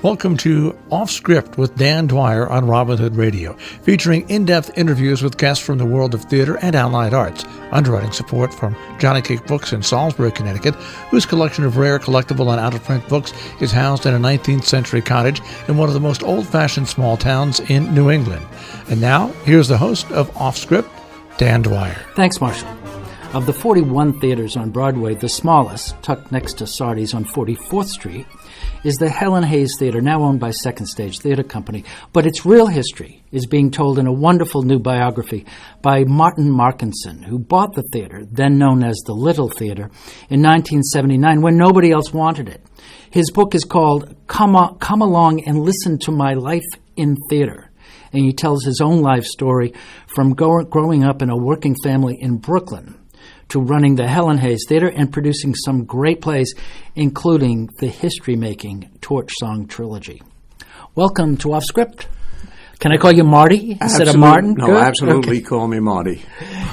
Welcome to Off Script with Dan Dwyer on Robin Hood Radio, featuring in-depth interviews with guests from the world of theater and allied arts. Underwriting support from Johnny Cake Books in Salisbury, Connecticut, whose collection of rare, collectible, and out-of-print books is housed in a 19th century cottage in one of the most old-fashioned small towns in New England. And now, here's the host of Off Script, Dan Dwyer. Thanks, Marshall. Of the 41 theaters on Broadway, the smallest, tucked next to Sardi's on 44th Street, is the Helen Hayes Theater, now owned by Second Stage Theater Company. But its real history is being told in a wonderful new biography by Marty Markinson, who bought the theater, then known as the Little Theater, in 1979 when nobody else wanted it. His book is called Come Along and Listen to My Life in Theater. And he tells his own life story from growing up in a working family in Brooklyn to running the Helen Hayes Theater and producing some great plays, including the history-making Torch Song Trilogy. Welcome to Off Script. Can I call you Marty instead of Martin? No, Good? absolutely. Okay. Call me Marty.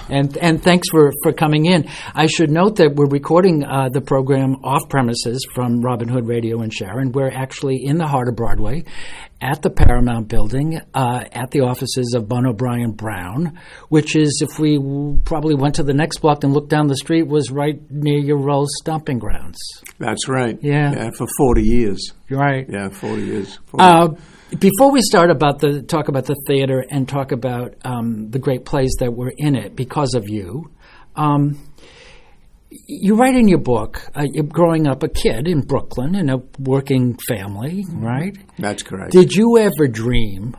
And thanks for coming in. I should note that we're recording the program off premises from Robin Hood Radio in Sharon. We're actually in the heart of Broadway at the Paramount Building at the offices of Bun O'Brien Brown, which is, if we probably went to the next block and looked down the street, was right near your Rose stomping grounds. That's right. Yeah. For 40 years. You're right. Yeah, 40 years. 40. Before we start talk about the theater and talk about the great plays that were in it because of you, you write in your book, you're growing up a kid in Brooklyn in a working family, right? That's correct. Did you ever dream,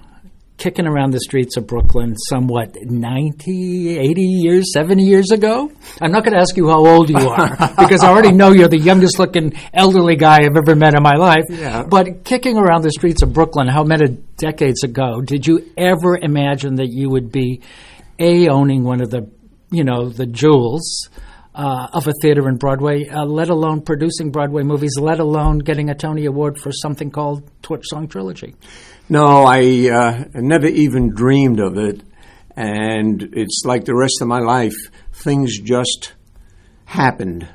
kicking around the streets of Brooklyn somewhat 90, 80 years, 70 years ago? I'm not going to ask you how old you are because I already know you're the youngest looking elderly guy I've ever met in my life. Yeah. But kicking around the streets of Brooklyn, how many decades ago, did you ever imagine that you would be, owning one of the, the jewels of a theater in Broadway, let alone producing Broadway movies, let alone getting a Tony Award for something called Torch Song Trilogy? No, I never even dreamed of it. And it's like the rest of my life. Things just happened.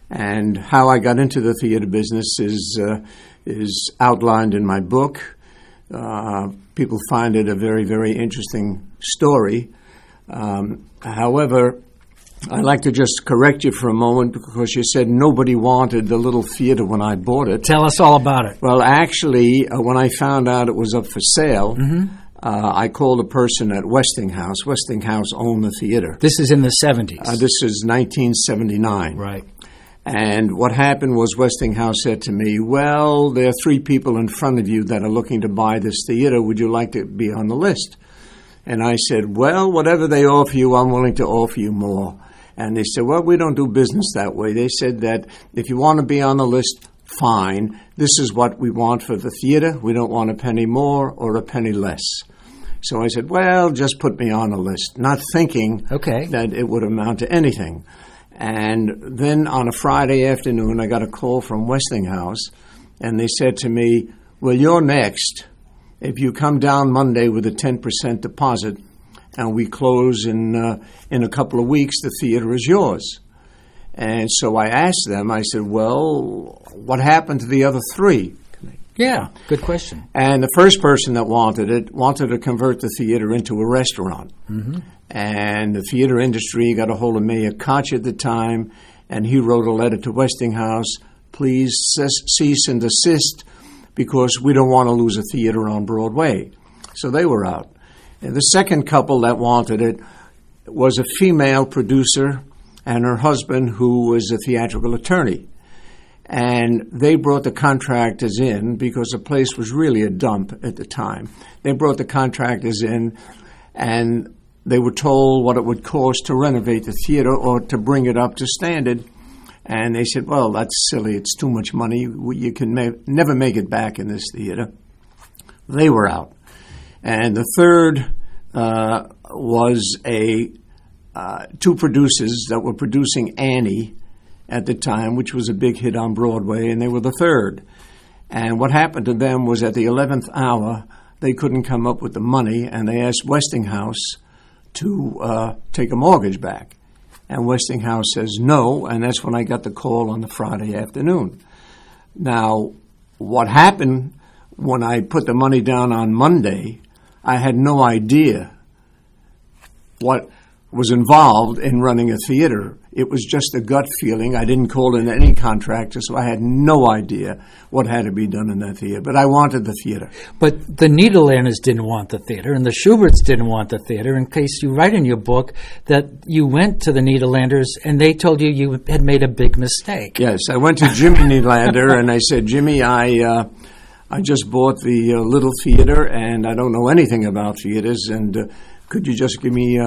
And how I got into the theater business is outlined in my book. People find it a very, very interesting story. However, I'd like to just correct you for a moment because you said nobody wanted the little theater when I bought it. Tell us all about it. Well, actually, when I found out it was up for sale, I called a person at Westinghouse. Westinghouse owned the theater. This is in the 70s. This is 1979. Right. And what happened was Westinghouse said to me, well, there are 3 people in front of you that are looking to buy this theater. Would you like to be on the list? And I said, well, whatever they offer you, I'm willing to offer you more. And they said, well, we don't do business that way. They said that if you want to be on the list, fine. This is what we want for the theater. We don't want a penny more or a penny less. So I said, well, just put me on the list, not thinking that it would amount to anything. And then on a Friday afternoon, I got a call from Westinghouse, and they said to me, well, you're next. If you come down Monday with a 10% deposit, and we close in a couple of weeks, the theater is yours. And so I asked them, I said, well, what happened to the other 3? Yeah, good question. And the first person that wanted to convert the theater into a restaurant. Mm-hmm. And the theater industry got a hold of Mayor Koch at the time, and he wrote a letter to Westinghouse, please cease and desist, because we don't want to lose a theater on Broadway. So they were out. And the second couple that wanted it was a female producer and her husband, who was a theatrical attorney. And they brought the contractors in because the place was really a dump at the time. They brought the contractors in, and they were told what it would cost to renovate the theater or to bring it up to standard. And they said, well, that's silly. It's too much money. You can never make it back in this theater. They were out. And the third was 2 producers that were producing Annie at the time, which was a big hit on Broadway, and they were the third. And what happened to them was at the 11th hour, they couldn't come up with the money, and they asked Westinghouse to take a mortgage back. And Westinghouse says no, and that's when I got the call on the Friday afternoon. Now, what happened when I put the money down on Monday, I had no idea what was involved in running a theater. It was just a gut feeling. I didn't call in any contractor, so I had no idea what had to be done in that theater. But I wanted the theater. But the Nederlanders didn't want the theater, and the Schuberts didn't want the theater, in case you write in your book that you went to the Nederlanders and they told you you had made a big mistake. Yes, I went to Jimmy Nederlander and I said, Jimmy, I just bought the little theater and I don't know anything about theaters, and could you just give me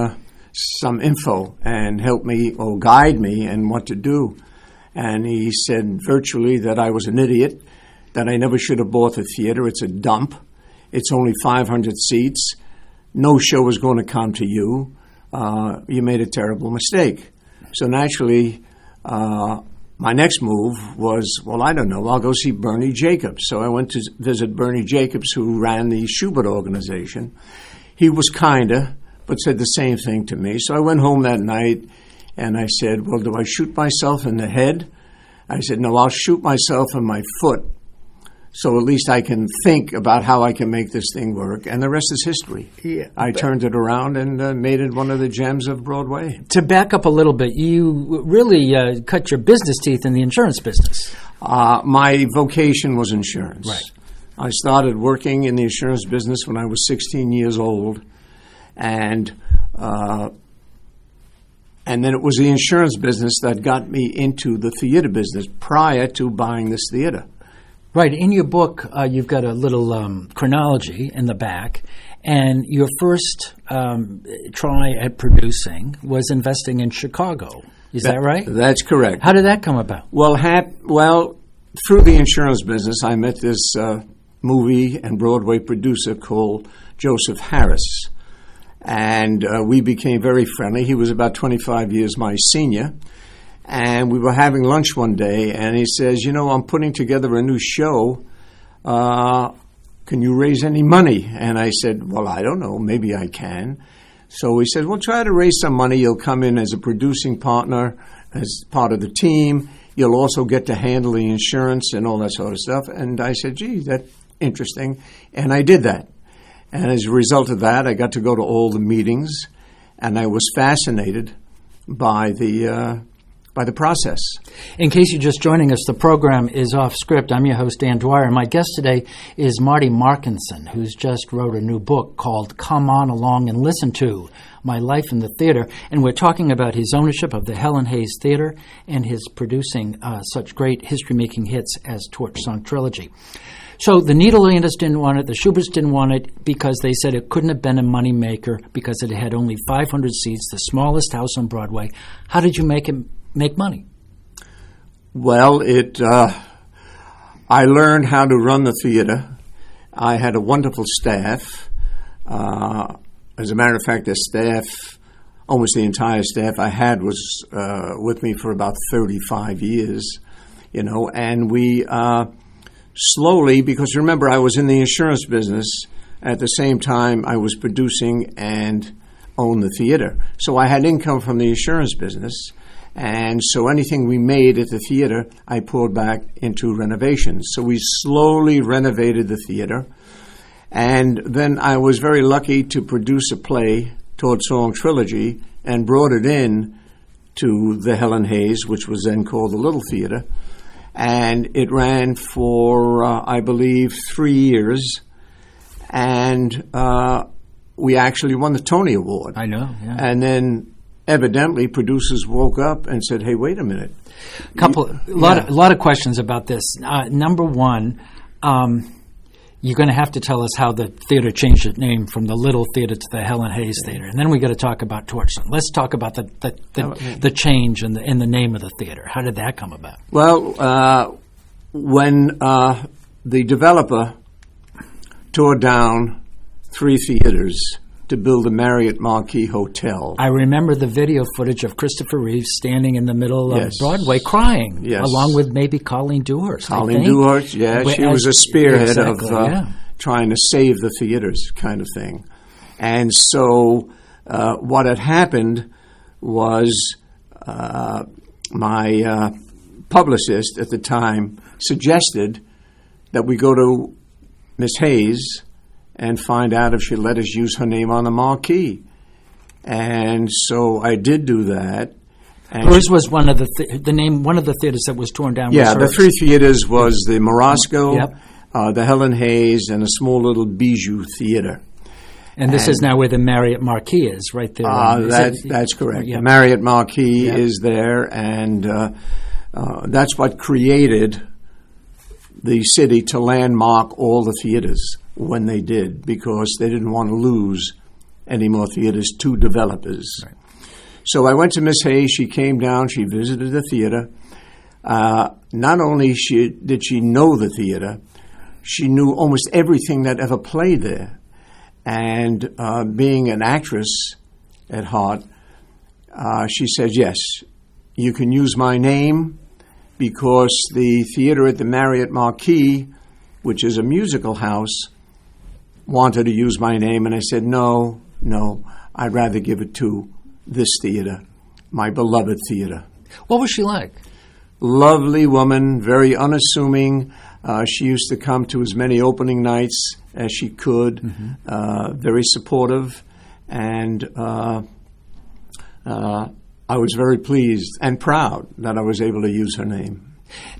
some info and help me or guide me in what to do? And he said virtually that I was an idiot, that I never should have bought the theater. It's a dump. It's only 500 seats. No show is going to come to you. You made a terrible mistake. So naturally, my next move was, well, I don't know, I'll go see Bernie Jacobs. So I went to visit Bernie Jacobs, who ran the Schubert organization. He was kinder, but said the same thing to me. So I went home that night and I said, well, do I shoot myself in the head? I said, no, I'll shoot myself in my foot, so at least I can think about how I can make this thing work. And the rest is history. Yeah, I turned it around and made it one of the gems of Broadway. To back up a little bit, you really cut your business teeth in the insurance business. My vocation was insurance. Right. I started working in the insurance business when I was 16 years old. And then it was the insurance business that got me into the theater business prior to buying this theater. Right. In your book, you've got a little chronology in the back, and your first try at producing was investing in Chicago. Is that right? That's correct. How did that come about? Well, through the insurance business, I met this movie and Broadway producer called Joseph Harris. And we became very friendly. He was about 25 years my senior. And we were having lunch one day, and he says, I'm putting together a new show. Can you raise any money? And I said, well, I don't know. Maybe I can. So he said, well, try to raise some money. You'll come in as a producing partner, as part of the team. You'll also get to handle the insurance and all that sort of stuff. And I said, gee, that's interesting. And I did that. And as a result of that, I got to go to all the meetings, and I was fascinated by the process. In case you're just joining us, the program is off script. I'm your host, Dan Dwyer, and my guest today is Marty Markinson, who's just wrote a new book called Come On Along and Listen To, My Life in the Theater, and we're talking about his ownership of the Helen Hayes Theater and his producing such great history-making hits as Torch Song Trilogy. So the Nederlanders didn't want it, the Schuberts didn't want it because they said it couldn't have been a moneymaker because it had only 500 seats, the smallest house on Broadway. How did you make money? Well, I learned how to run the theater. I had a wonderful staff. As a matter of fact, the staff, almost the entire staff I had was with me for about 35 years, and we slowly, because remember, I was in the insurance business. At the same time, I was producing and owned the theater. So I had income from the insurance business. And so anything we made at the theater, I poured back into renovations. So we slowly renovated the theater. And then I was very lucky to produce a play, Torch Song Trilogy, and brought it in to the Helen Hayes, which was then called the Little Theater. And it ran for, I believe, 3 years. And we actually won the Tony Award. I know, yeah. And then evidently producers woke up and said, hey, wait a minute. A lot of questions about this. Number one, you're going to have to tell us how the theater changed its name from the Little Theater to the Helen Hayes Theater, and then we got to talk about Torch Song. Let's talk about the change in the name of the theater. How did that come about? Well, when the developer tore down 3 theaters to build a Marriott Marquis Hotel. I remember the video footage of Christopher Reeve standing in the middle of Broadway crying, along with maybe Colleen Dewhurst. Colleen Dewhurst, she was a spearhead of trying to save the theaters kind of thing. And so what had happened was my publicist at the time suggested that we go to Miss Hayes and find out if she'd let us use her name on the marquee. And so I did do that. And hers was one of the name. One of the theaters that was torn down. Yeah, was hers. the three theaters was the Morosco, Yep. the Helen Hayes, and a small little bijou theater. And this is now where the Marriott Marquis is, right there. That's correct. Yep. The Marriott Marquis Yep. is there, and that's what created the city to landmark all the theaters when they did, because they didn't want to lose any more theaters to developers. Right. So I went to Miss Hayes. She came down. She visited the theater. Not only did she know the theater, she knew almost everything that ever played there. And being an actress at heart, she said, yes, you can use my name, because the theater at the Marriott Marquis, which is a musical house, wanted to use my name. And I said, no, I'd rather give it to this theater, my beloved theater. What was she like? Lovely woman, very unassuming. She used to come to as many opening nights as she could, very supportive, and I was very pleased and proud that I was able to use her name.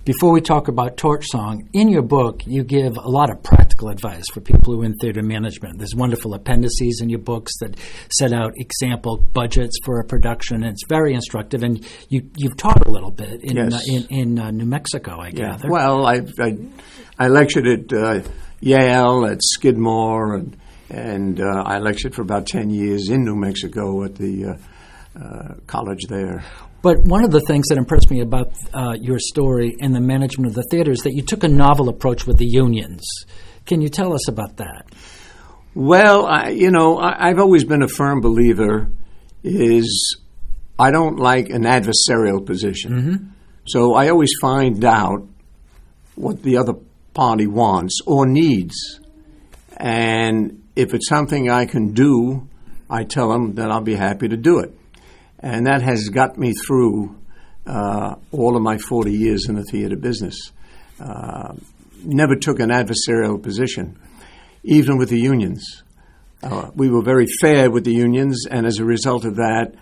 Before we talk about Torch Song, in your book, you give a lot of practical advice for people who are in theater management. There's wonderful appendices in your books that set out example budgets for a production, and it's very instructive. And you've taught a little bit in New Mexico, I gather. Well, I lectured at Yale, at Skidmore, and I lectured for about 10 years in New Mexico at the college there. But one of the things that impressed me about your story and the management of the theater is that you took a novel approach with the unions. Can you tell us about that? Well, I've always been a firm believer is I don't like an adversarial position. Mm-hmm. So I always find out what the other party wants or needs. And if it's something I can do, I tell them that I'll be happy to do it. And that has got me through all of my 40 years in the theater business. Never took an adversarial position, even with the unions. We were very fair with the unions, and as a result of that,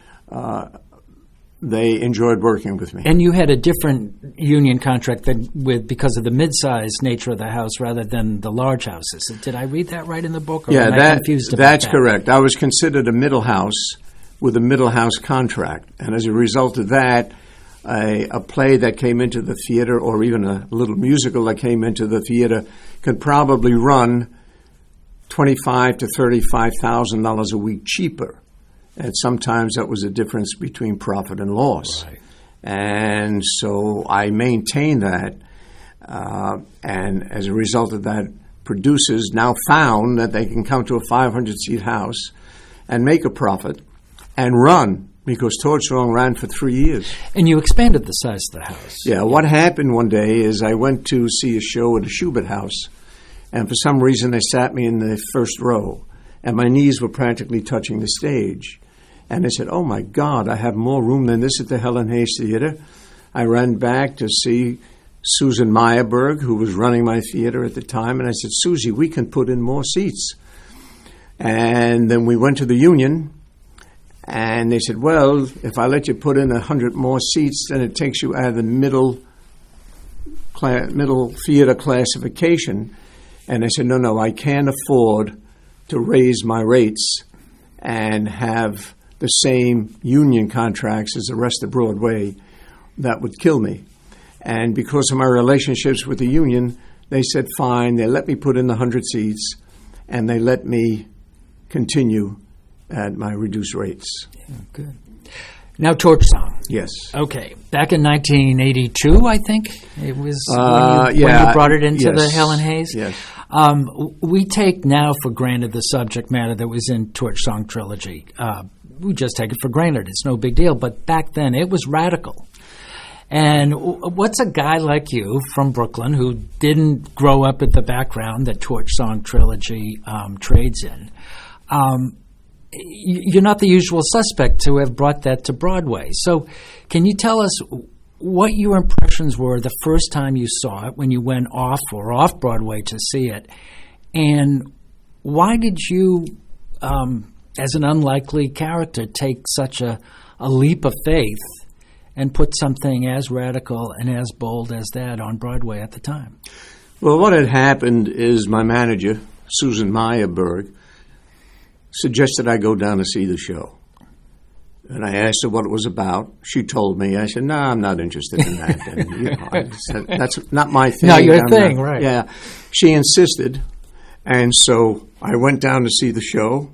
they enjoyed working with me. And you had a different union contract because of the mid-sized nature of the house rather than the large houses. Did I read that right in the book? Or yeah, am I confused about that's that? correct. I was considered a middle house with a middle house contract. And as a result of that, a play that came into the theater, or even a little musical that came into the theater, could probably run $25,000 to $35,000 a week cheaper. And sometimes that was a difference between profit and loss. Right. And so I maintained that. And as a result of that, producers now found that they can come to a 500-seat house and make a profit and run, because Torch Song ran for 3 years. And you expanded the size of the house. Yeah, what happened one day is I went to see a show at a Schubert house, and for some reason they sat me in the first row, and my knees were practically touching the stage. And I said, oh my God, I have more room than this at the Helen Hayes Theater. I ran back to see Susan Meyerberg, who was running my theater at the time, and I said, Susie, we can put in more seats. And then we went to the union, and they said, well, if I let you put in 100 more seats, then it takes you out of the middle theater classification. And I said, no, I can't afford to raise my rates and have the same union contracts as the rest of Broadway. That would kill me. And because of my relationships with the union, they said, fine. They let me put in the 100 seats, and they let me continue at my reduced rates. Yeah, good. Now, Torch Song. Yes. Okay. Back in 1982, I think it was when you brought it into the Helen Hayes. Yes. We take now for granted the subject matter that was in Torch Song Trilogy. We just take it for granted. It's no big deal. But back then, it was radical. And what's a guy like you from Brooklyn who didn't grow up at the background that Torch Song Trilogy trades in? You're not the usual suspect to have brought that to Broadway. So can you tell us what your impressions were the first time you saw it, when you went off Broadway to see it, And why did you, as an unlikely character, take such a leap of faith and put something as radical and as bold as that on Broadway at the time? Well, what had happened is my manager, Susan Meyerberg, suggested I go down to see the show. And I asked her what it was about. She told me. I said, "No, I'm not interested in that." And, I said, "That's not my thing." Not your thing, right. Yeah. She insisted. And so I went down to see the show.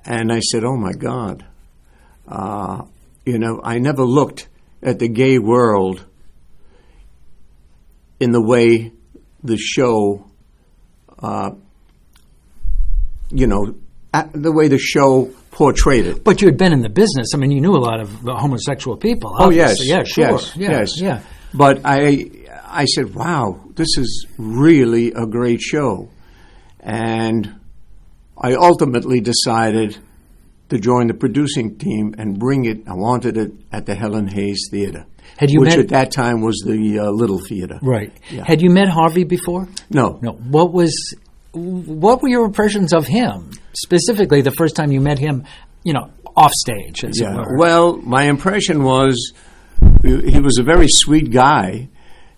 And I said, "Oh, my God. I never looked at the gay world in the way the show, the way the show portrayed it." But you had been in the business. I mean, you knew a lot of homosexual people. Oh, yes. Yeah, sure. Yes. Yeah. But I said, wow, this is really a great show. And I ultimately decided to join the producing team and bring it. I wanted it at the Helen Hayes Theater, which at that time was the Little Theater. Right. Yeah. Had you met Harvey before? No. No. What were your impressions of him, specifically the first time you met him, off stage, as it were? Well, my impression was he was a very sweet guy.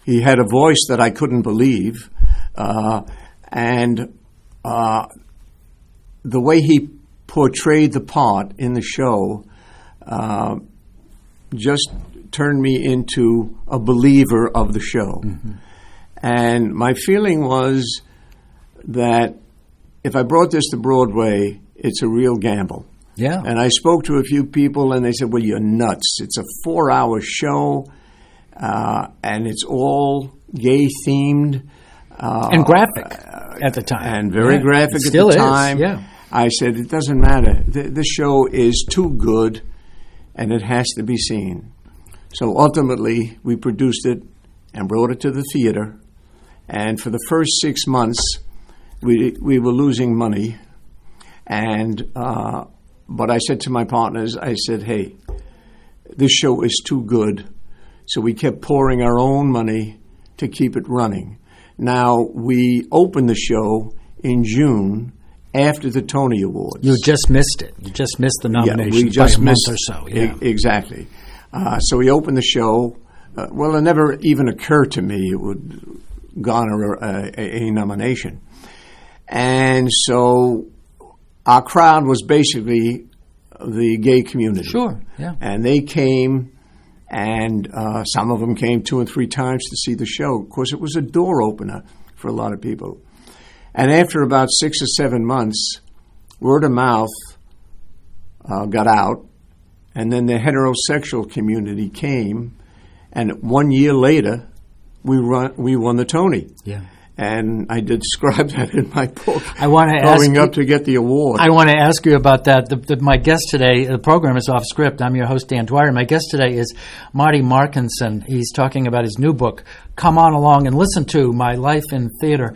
He had a voice that I couldn't believe. And the way he portrayed the part in the show just turned me into a believer of the show. Mm-hmm. And my feeling was that if I brought this to Broadway, it's a real gamble. Yeah. And I spoke to a few people, and they said, "Well, you're nuts. It's a 4-hour show, and it's all gay-themed." And graphic at the time. And very graphic at the time. Yeah. I said, it doesn't matter. This show is too good, and it has to be seen. So ultimately, we produced it and brought it to the theater. And for the first 6 months, we were losing money. And but I said to my partners, I said, "Hey, this show is too good." So we kept pouring our own money to keep it running. Now, we opened the show in June after the Tony Awards. You just missed it. You just missed the nomination by a month or so. Yeah. Exactly. So we opened the show. It never even occurred to me it would garner a nomination. And so our crowd was basically the gay community. Sure, yeah. And they came, and some of them came 2 and 3 times to see the show. Of course, it was a door opener for a lot of people. And after about 6 or 7 months, word of mouth got out, and then the heterosexual community came, and 1 year later, we won the Tony. Yeah. And I describe that in my book. I want to going up to get the award. I want to ask you about that. My guest today, the program is off script. I'm your host, Dan Dwyer. My guest today is Marty Markinson. He's talking about his new book, Come On Along and Listen to My Life in Theater.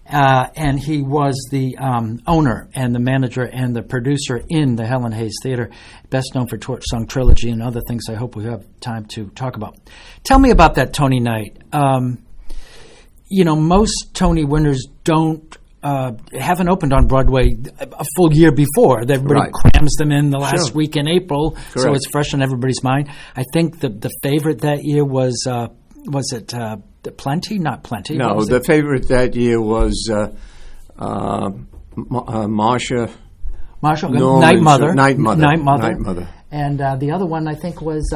And he was the owner and the manager and the producer in the Helen Hayes Theater, best known for Torch Song Trilogy and other things I hope we have time to talk about. Tell me about that Tony night. Most Tony winners haven't opened on Broadway a full year before. Everybody crams them in the last week in April, Correct. So it's fresh in everybody's mind. I think the favorite that year was it Plenty? Not Plenty. No, the favorite that year was Marsha. Night Mother. Night Mother. And the other one, I think, was...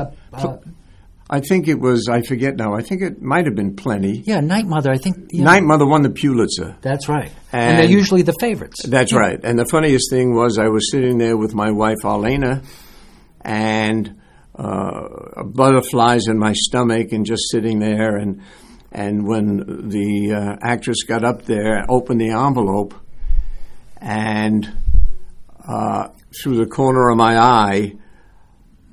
I think it was, I forget now, I think it might have been Plenty. Yeah, Night Mother, I think... Night Mother won the Pulitzer. That's right. And they're usually the favorites. That's right. And the funniest thing was I was sitting there with my wife, Arlena, and butterflies in my stomach and just sitting there. And when the actress got up there, opened the envelope, and through the corner of my eye,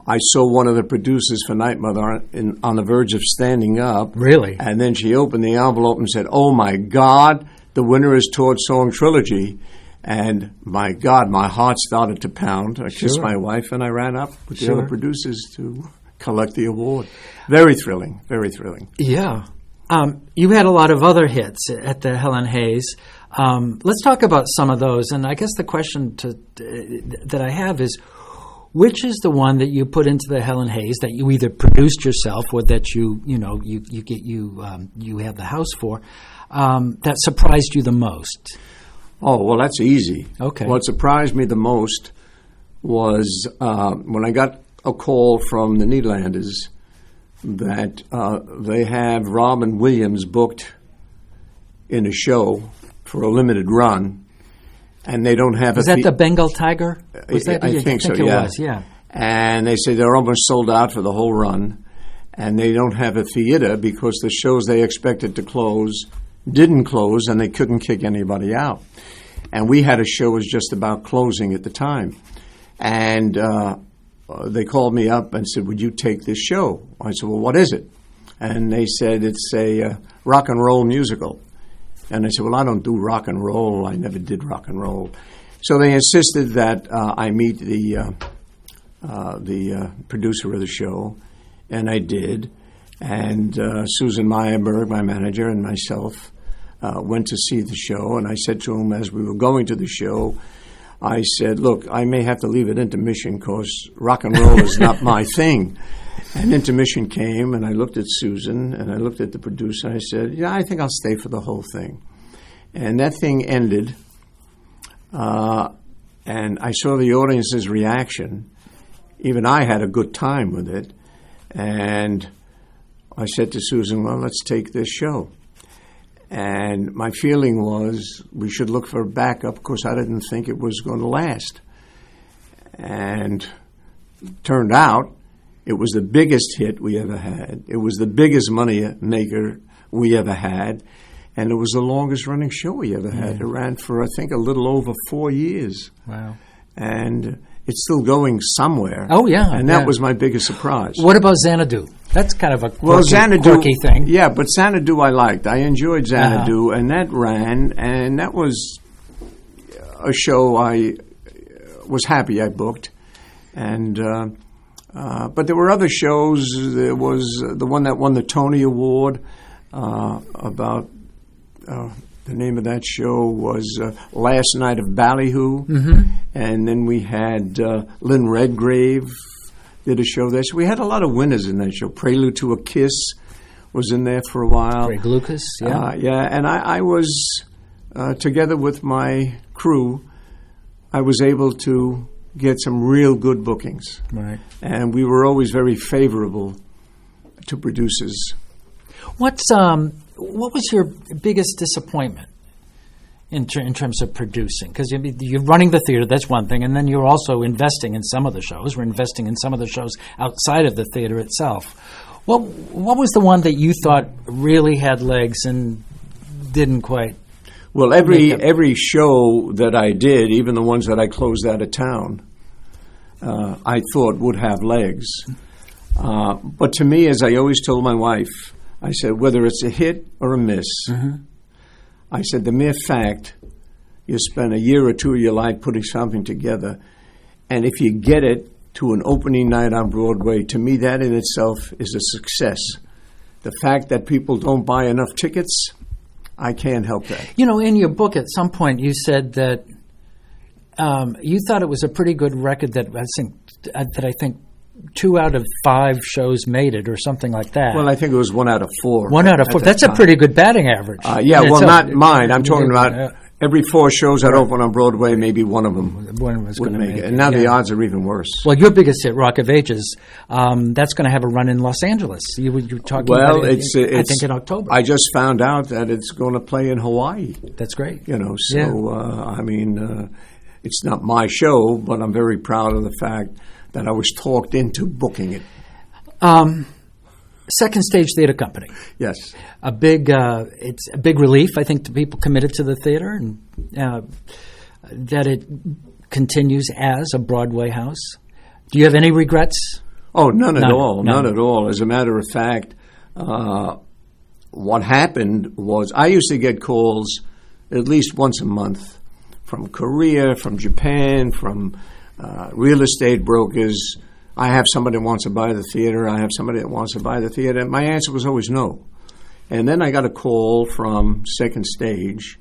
I saw one of the producers for Night Mother on the verge of standing up. Really? And then she opened the envelope and said, "Oh, my God, the winner is Torch Song Trilogy." And, my God, my heart started to pound. I kissed my wife, and I ran up with the other producers to collect the award. Very thrilling, very thrilling. Yeah. You had a lot of other hits at the Helen Hayes. Let's talk about some of those. And I guess the question that I have is, which is the one that you put into the Helen Hayes that you either produced yourself or that you have the house for, that surprised you the most? Oh, well, that's easy. Okay. What surprised me the most was when I got a call from the Nederlanders that they have Robin Williams booked in a show for a limited run, and they don't have Was that the Bengal Tiger? Was that, I think so, it yeah. was, yeah. And they say they're almost sold out for the whole run, and they don't have a theater because the shows they expected to close didn't close, and they couldn't kick anybody out. And we had a show that was just about closing at the time. And they called me up and said, would you take this show? I said, well, what is it? And they said, it's a rock and roll musical. And I said, well, I don't do rock and roll. I never did rock and roll. So they insisted that I meet the producer of the show, and I did. And Susan Meyerberg, my manager, and myself went to see the show. And I said to him as we were going to the show, I said, look, I may have to leave at intermission because rock and roll is not my thing. And intermission came, and I looked at Susan, and I looked at the producer, and I said, yeah, I think I'll stay for the whole thing. And that thing ended, and I saw the audience's reaction. Even I had a good time with it. And I said to Susan, well, let's take this show. And my feeling was we should look for a backup because I didn't think it was going to last. And turned out it was the biggest hit we ever had. It was the biggest money maker we ever had. And it was the longest running show we ever had. It ran for, I think, a little over 4 years. Wow. And it's still going somewhere. Oh, yeah. And that was my biggest surprise. What about Xanadu? That's kind of a quirky thing. Yeah, but Xanadu I liked. I enjoyed Xanadu, and that ran, and that was a show I was happy I booked. And but there were other shows. There was the one that won the Tony Award about... the name of that show was Last Night of Ballyhoo. Mm-hmm. And then we had Lynn Redgrave did a show there. So we had a lot of winners in that show. Prelude to a Kiss was in there for a while. Greg Lucas, yeah. Yeah, and I was, together with my crew, I was able to get some real good bookings. Right. And we were always very favorable to producers. What was your biggest disappointment in terms of producing? Because you're running the theater, that's one thing, and then you're also investing in some of the shows. We're investing in some of the shows outside of the theater itself. What was the one that you thought really had legs and didn't quite? Well, every show that I did, even the ones that I closed out of town, I thought would have legs. But to me, as I always told my wife, I said, whether it's a hit or a miss, I said, the mere fact you spend a year or two of your life putting something together, and if you get it to an opening night on Broadway, to me that in itself is a success. The fact that people don't buy enough tickets, I can't help that. You know, in your book at some point you said that you thought it was a pretty good record that I think 2 out of 5 shows made it, or something like that. Well, I think it was 1 out of 4. 1 out of 4. That's a pretty good batting average. Yeah, well, not mine. I'm talking about every 4 shows that open on Broadway, maybe one of them would make it. And now the odds are even worse. Well, your biggest hit, Rock of Ages, that's going to have a run in Los Angeles. You were talking about it, I think, in October. I just found out that it's going to play in Hawaii. That's great. You know, so, I mean, it's not my show, but I'm very proud of the fact that I was talked into booking it. Second Stage Theater Company. Yes. It's a big relief, I think, to people committed to the theater, and that it continues as a Broadway house. Do you have any regrets? Oh, none at all. None at all. As a matter of fact, what happened was I used to get calls at least once a month from Korea, from Japan, from real estate brokers. I have somebody that wants to buy the theater. I have somebody that wants to buy the theater. And my answer was always no. And then I got a call from Second Stage.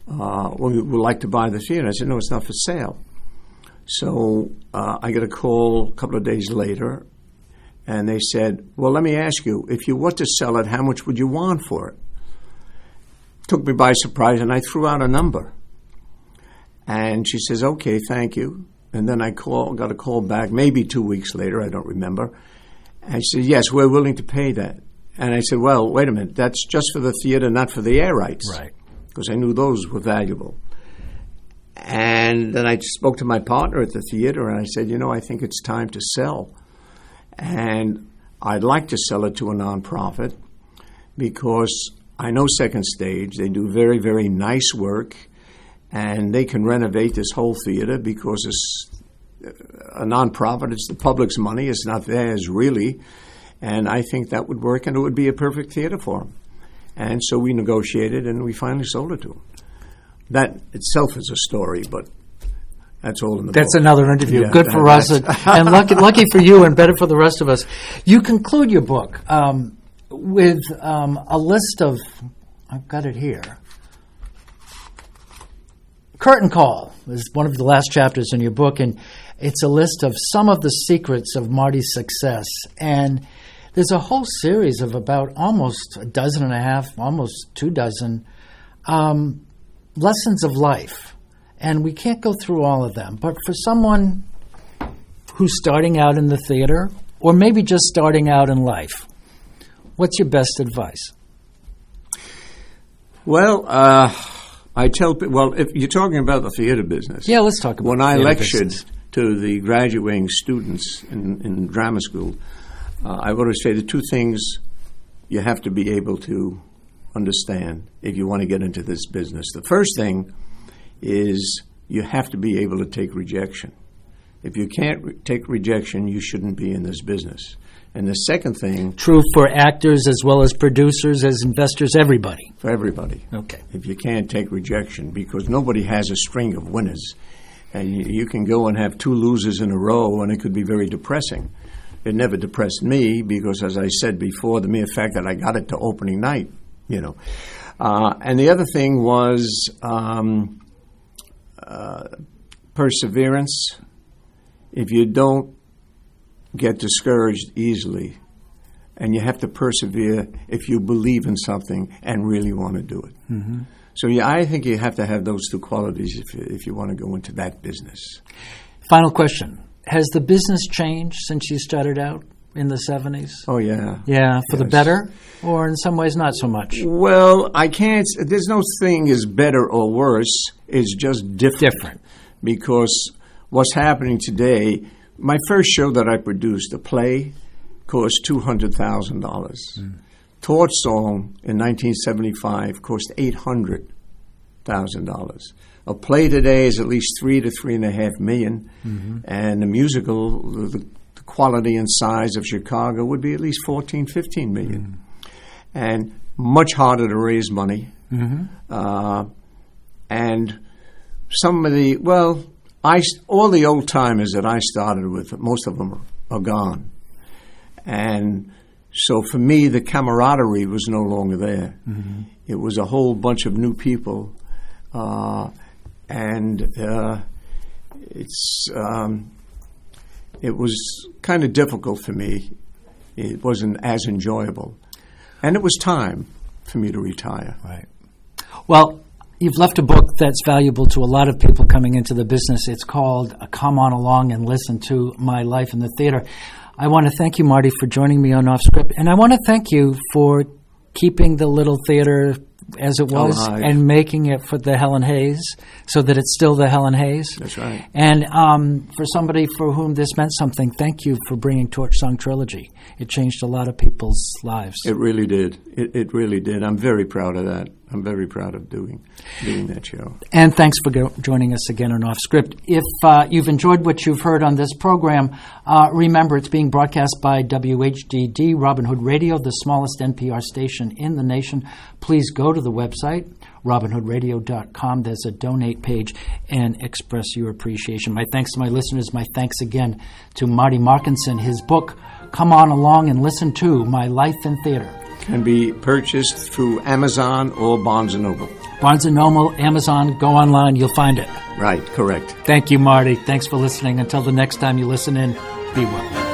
We would like to buy the theater. I said, no, it's not for sale. So I got a call a couple of days later, and they said, well, let me ask you, if you were to sell it, how much would you want for it? Took me by surprise, and I threw out a number. And she says, okay, thank you. And then I got a call back maybe 2 weeks later, I don't remember. And she said, yes, we're willing to pay that. And I said, well, wait a minute, that's just for the theater, not for the air rights. Right. Because I knew those were valuable. And then I spoke to my partner at the theater, and I said, I think it's time to sell. And I'd like to sell it to a nonprofit because I know Second Stage. They do very, very nice work, and they can renovate this whole theater because it's a nonprofit. It's the public's money. It's not theirs, really. And I think that would work, and it would be a perfect theater for them. And so we negotiated, and we finally sold it to them. That itself is a story, but that's all in the book. That's another interview. Yeah, good for us, and lucky for you, and better for the rest of us. You conclude your book with a list of, I've got it here. Curtain Call is one of the last chapters in your book, and it's a list of some of the secrets of Marty's success. And there's a whole series of about almost a dozen and a half, almost 2 dozen lessons of life. And we can't go through all of them. But for someone who's starting out in the theater, or maybe just starting out in life, what's your best advice? Well, I tell people, well, if you're talking about the theater business. Yeah, let's talk about when the I theater lectured business. To the graduating students in drama school, I would always say the 2 things you have to be able to understand if you want to get into this business. The first thing is you have to be able to take rejection. If you can't take rejection, you shouldn't be in this business. And the second thing... True for actors as well as producers, as investors, everybody. For everybody. Okay. If you can't take rejection, because nobody has a string of winners. And you can go and have 2 losers in a row, and it could be very depressing. It never depressed me because, as I said before, the mere fact that I got it to opening night, And the other thing was perseverance. If you don't get discouraged easily, and you have to persevere if you believe in something and really want to do it. Mm-hmm. So I think you have to have those 2 qualities if you want to go into that business. Final question. Has the business changed since you started out in the 70s? Oh, yeah. Yeah, for the better? Or in some ways not so much? Well, I can't, there's no thing is better or worse. It's just different. Because what's happening today, my first show that I produced, a play, cost $200,000. Mm. Torch Song in 1975 cost $800,000. A play today is at least $3 to $3.5 million, and the musical, the quality and size of Chicago would be at least $14, $15 million, and much harder to raise money. And some of the all the old timers that I started with, most of them are gone, and so for me, the camaraderie was no longer there. It was a whole bunch of new people. It was kind of difficult for me. It wasn't as enjoyable. And it was time for me to retire. Right. Well, you've left a book that's valuable to a lot of people coming into the business. It's called Come On Along and Listen to My Life in the Theater. I want to thank you, Marty, for joining me on Off Script. And I want to thank you for keeping the little theater as it was and making it for the Helen Hayes so that it's still the Helen Hayes. That's right. And for somebody for whom this meant something, thank you for bringing Torch Song Trilogy. It changed a lot of people's lives. It really did. It really did. I'm very proud of that. I'm very proud of doing that show. And thanks for joining us again on Off Script. If you've enjoyed what you've heard on this program, remember it's being broadcast by WHDD, Robin Hood Radio, the smallest NPR station in the nation. Please go to the website, robinhoodradio.com. There's a donate page, and express your appreciation. My thanks to my listeners. My thanks again to Marty Markinson. His book, Come On Along and Listen to My Life in Theater. can be purchased through Amazon or Barnes & Noble. Barnes & Noble, Amazon, go online, you'll find it. Right, correct. Thank you, Marty. Thanks for listening. Until the next time you listen in, be well.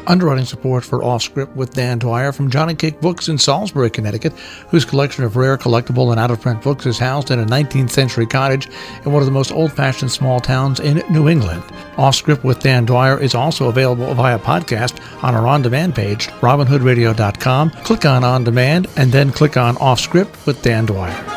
Underwriting support for Off Script with Dan Dwyer from Johnny Cake Books in Salisbury, Connecticut, whose collection of rare, collectible, and out-of-print books is housed in a 19th century cottage in one of the most old-fashioned small towns in New England. Off Script with Dan Dwyer is also available via podcast on our on-demand page, robinhoodradio.com. Click on On Demand, and then click on Off Script with Dan Dwyer.